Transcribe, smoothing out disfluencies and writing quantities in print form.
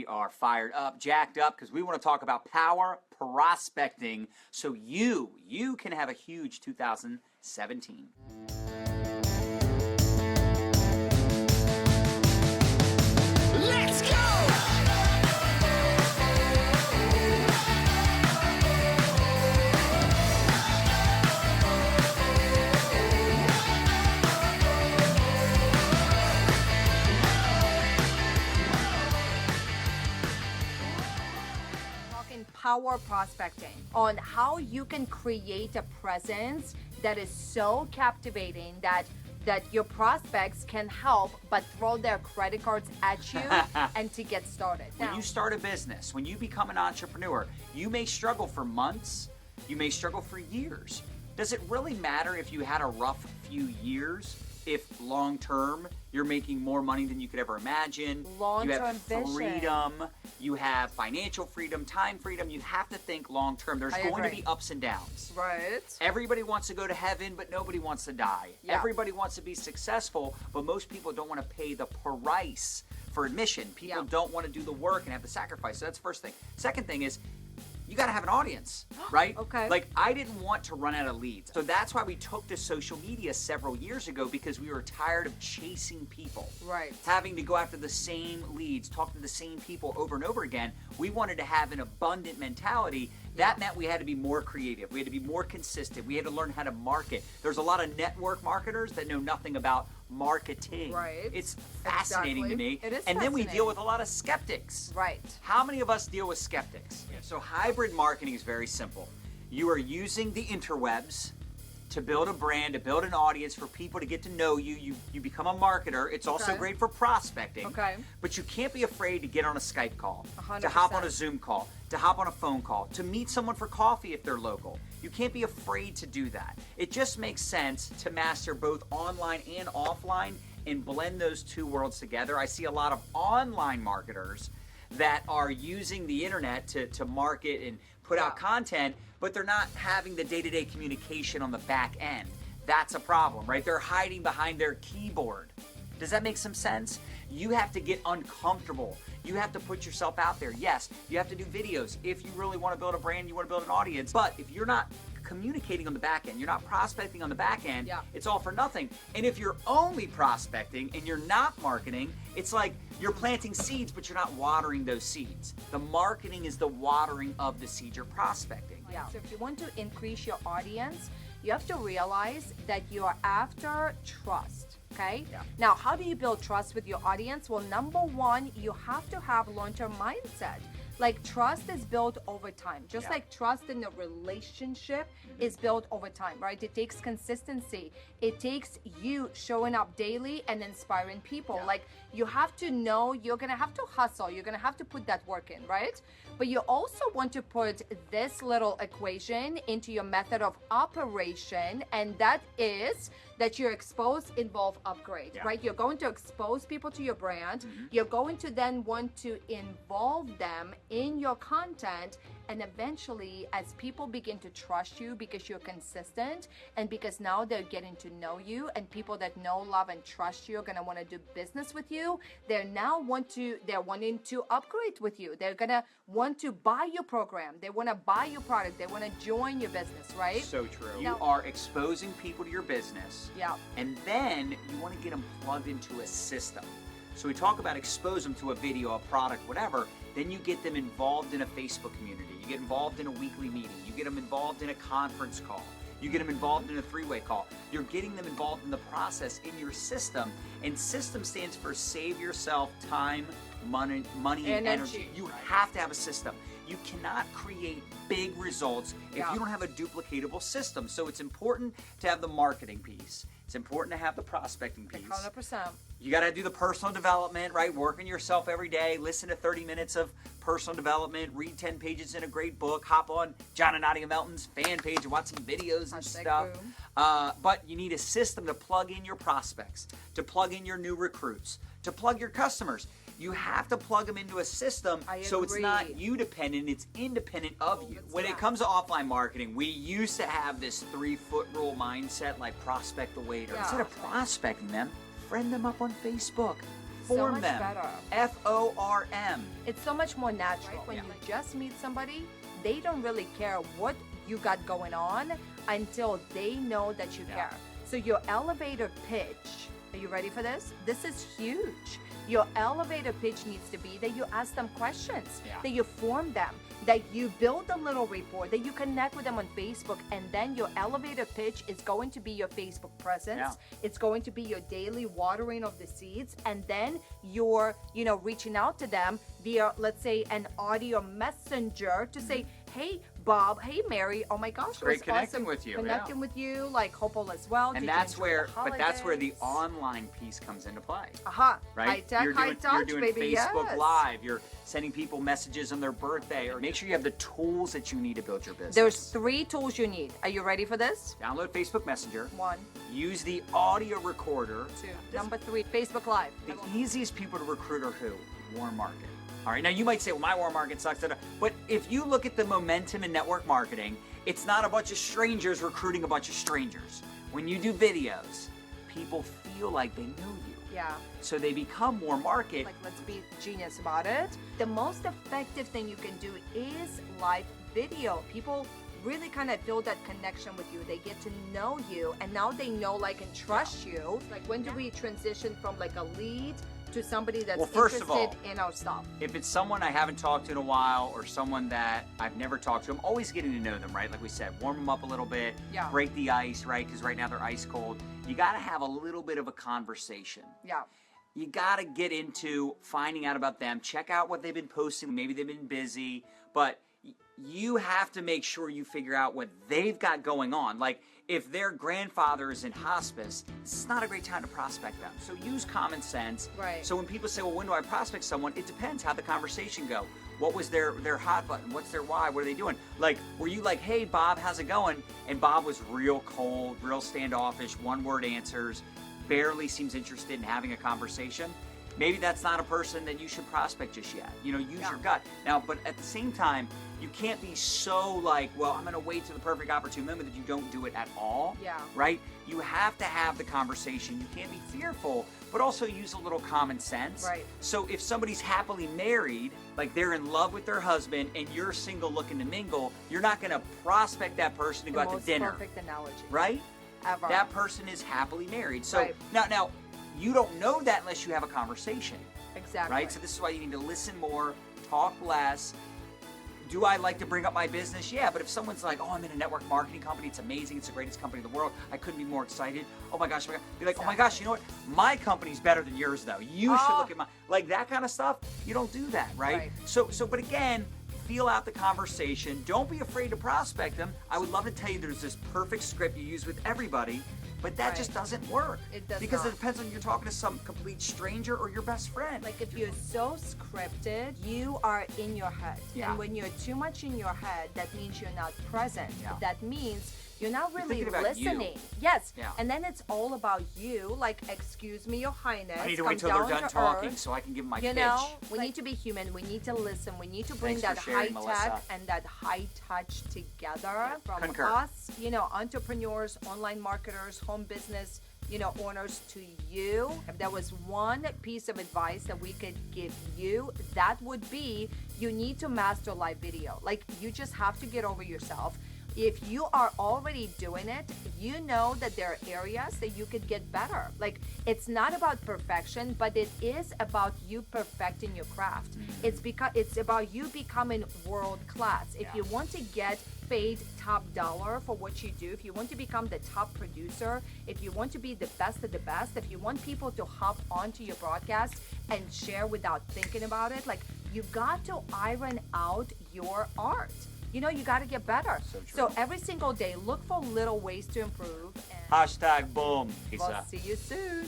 we are fired up, jacked up, because we want to talk about power prospecting so you can have a huge 2017. Let's go! Power prospecting on how you can create a presence that is so captivating that your prospects can help but throw their credit cards at you and to get started. When you start a business, when you become an entrepreneur, you may struggle for months, you may struggle for years. Does it really matter if you had a rough few years? If long term you're making more money than you could ever imagine, you have freedom, you have financial freedom, time freedom, you have to think long term. There's going to be ups and downs. Right. Everybody wants to go to heaven, but nobody wants to die. Yeah. Everybody wants to be successful, but most people don't want to pay the price for admission. People don't want to do the work and have the sacrifice. So that's the first thing. Second thing is, you got to have an audience, right? Okay. Like, I didn't want to run out of leads. So that's why we took to social media several years ago, because we were tired of chasing people. Right. Having to go after the same leads, talk to the same people over and over again. We wanted to have an abundant mentality. That meant we had to be more creative. We had to be more consistent. We had to learn how to market. There's a lot of network marketers that know nothing about marketing. Right. It's fascinating to me. It is and then we deal with a lot of skeptics. Right. How many of us deal with skeptics? So hybrid marketing is very simple. You are using the interwebs to build a brand, to build an audience, for people to get to know you. You become a marketer. It's also great for prospecting. Okay. But you can't be afraid to get on a Skype call, 100%. to hop on a Zoom call, to hop on a phone call, to meet someone for coffee if they're local. You can't be afraid to do that. It just makes sense to master both online and offline and blend those two worlds together. I see a lot of online marketers that are using the internet to market and put out content, but they're not having the day-to-day communication on the back end. That's a problem, right? They're hiding behind their keyboard. Does that make some sense? You have to get uncomfortable. You have to put yourself out there. Yes, you have to do videos if you really want to build a brand, you want to build an audience. But if you're not communicating on the back end, you're not prospecting on the back end, it's all for nothing. And if you're only prospecting and you're not marketing, it's like you're planting seeds, but you're not watering those seeds. The marketing is the watering of the seed you're prospecting. Yeah. So if you want to increase your audience, you have to realize that you are after trust. Okay? Yeah. Now, how do you build trust with your audience? Well, number one, you have to have long-term mindset. Like, trust is built over time. Just like trust in a relationship is built over time, right? It takes consistency. It takes you showing up daily and inspiring people. Like, you have to know you're going to have to hustle. You're going to have to put that work in, right? But you also want to put this little equation into your method of operation, and that is that your expose, involve, upgrade, right? You're going to expose people to your brand. You're going to then want to involve them in your content, and eventually, as people begin to trust you because you're consistent and because now they're getting to know you, and people that know, love, and trust you are going to want to do business with you, they're wanting to upgrade with you. They're going to want to buy your program. They want to buy your product. They want to join your business, right? So true. Now, you are exposing people to your business. Yeah. And then you want to get them plugged into a system. So we talk about expose them to a video, a product, whatever. Then you get them involved in a Facebook community. You get involved in a weekly meeting. You get them involved in a conference call. You get them involved in a three-way call. You're getting them involved in the process in your system. And system stands for save yourself time, money, and energy. You have to have a system. You cannot create big results if you don't have a duplicatable system. So it's important to have the marketing piece. It's important to have the prospecting piece. 100%. You got to do the personal development, right? Working yourself every day. Listen to 30 minutes of personal development. Read 10 pages in a great book. Hop on John and Nadya Melton's fan page and watch some videos and stuff. But you need a system to plug in your prospects, to plug in your new recruits, to plug your customers. You have to plug them into a system so it's not you dependent, it's independent of you. When it comes to offline marketing, we used to have this 3-foot rule mindset, like prospect the waiter. Instead of prospecting them, friend them up on Facebook. form much them. better. FORM. It's so much more natural. When you just meet somebody, they don't really care what you got going on until they know that you care. So your elevator pitch, are you ready for this? This is huge. Your elevator pitch needs to be that you ask them questions, that you form them, that you build a little rapport, that you connect with them on Facebook, and then your elevator pitch is going to be your Facebook presence. It's going to be your daily watering of the seeds, and then you're, reaching out to them via, let's say, an audio messenger to say, hey, Bob, hey, Mary, oh my gosh, Great it was connecting awesome with you. Connecting with you, like hope all is well. And Did that's you enjoy where, the that's where the holidays? online piece comes into play. High Right? tech, you're high doing, touch, you're doing baby. Facebook Yes. Live. You're sending people messages on their birthday. Or make sure you have the tools that you need to build your business. There's 3 tools you need. Are you ready for this? Download Facebook Messenger. 1, Use the audio recorder. 2. Number 3, Facebook Live. The easiest people to recruit are who? Warm market. All right, now you might say, well, my warm market sucks. But if you look at the momentum in network marketing, it's not a bunch of strangers recruiting a bunch of strangers. When you do videos, people feel like they know you. Yeah. So they become warm market. Like, let's be genius about it. The most effective thing you can do is live video. People really kind of build that connection with you. They get to know you, and now they know, like, and trust you. Like, when do we transition from like a lead to somebody that's Well, first of interested all, in our stuff? If it's someone I haven't talked to in a while or someone that I've never talked to, I'm always getting to know them, right? Like we said, warm them up a little bit, break the ice, right? Because right now they're ice cold. You got to have a little bit of a conversation. Yeah. You got to get into finding out about them, check out what they've been posting. Maybe they've been busy, but you have to make sure you figure out what they've got going on. Like, if their grandfather is in hospice, it's not a great time to prospect them. So use common sense. Right. So when people say, well, when do I prospect someone? It depends how the conversation go. What was their hot button? What's their why? What are they doing? Like, were you like, hey, Bob, how's it going? And Bob was real cold, real standoffish, one-word answers, barely seems interested in having a conversation. Maybe that's not a person that you should prospect just yet. Use your gut. Now, but at the same time, you can't be so like, well, I'm going to wait to the perfect opportune moment that you don't do it at all. Yeah. Right? You have to have the conversation. You can't be fearful, but also use a little common sense. Right. So if somebody's happily married, like they're in love with their husband, and you're single looking to mingle, you're not going to prospect that person to go out to dinner. Perfect analogy. Right? Ever. That person is happily married. So now you don't know that unless you have a conversation. Exactly. Right? So this is why you need to listen more, talk less. Do I like to bring up my business? Yeah, but if someone's like, oh, I'm in a network marketing company, it's amazing, it's the greatest company in the world, I couldn't be more excited. Oh my gosh, be like, oh my gosh, you know what? My company's better than yours though. You should look at my, like that kind of stuff. You don't do that, right? So, but again, feel out the conversation. Don't be afraid to prospect them. I would love to tell you there's this perfect script you use with everybody, but that just doesn't work. It does because not. it depends on you're talking to some complete stranger or your best friend. Like, if you're so scripted, you are in your head. Yeah. And when you're too much in your head, that means you're not present. Yeah. That means you're not really thinking about you. listening. Yes. Yeah. And then it's all about you. Like, excuse me, Your Highness. I need to come wait till they're down done to talking earth. so I can give them my You pitch. know, we need to be human. We need to listen. We need to bring Thanks that for high sharing, tech Melissa. and that high touch together. From Concur. us, entrepreneurs, online marketers, home business, owners, to you. If there was one piece of advice that we could give you, that would be, you need to master live video. Like, you just have to get over yourself. If you are already doing it, you know that there are areas that you could get better. Like, it's not about perfection, but it is about you perfecting your craft. It's about you becoming world class. If you want to get paid top dollar for what you do, if you want to become the top producer, if you want to be the best of the best, if you want people to hop onto your broadcast and share without thinking about it, like, you got to iron out your art. You got to get better. So every single day, look for little ways to improve. And Hashtag boom. Peace we'll out. see you soon.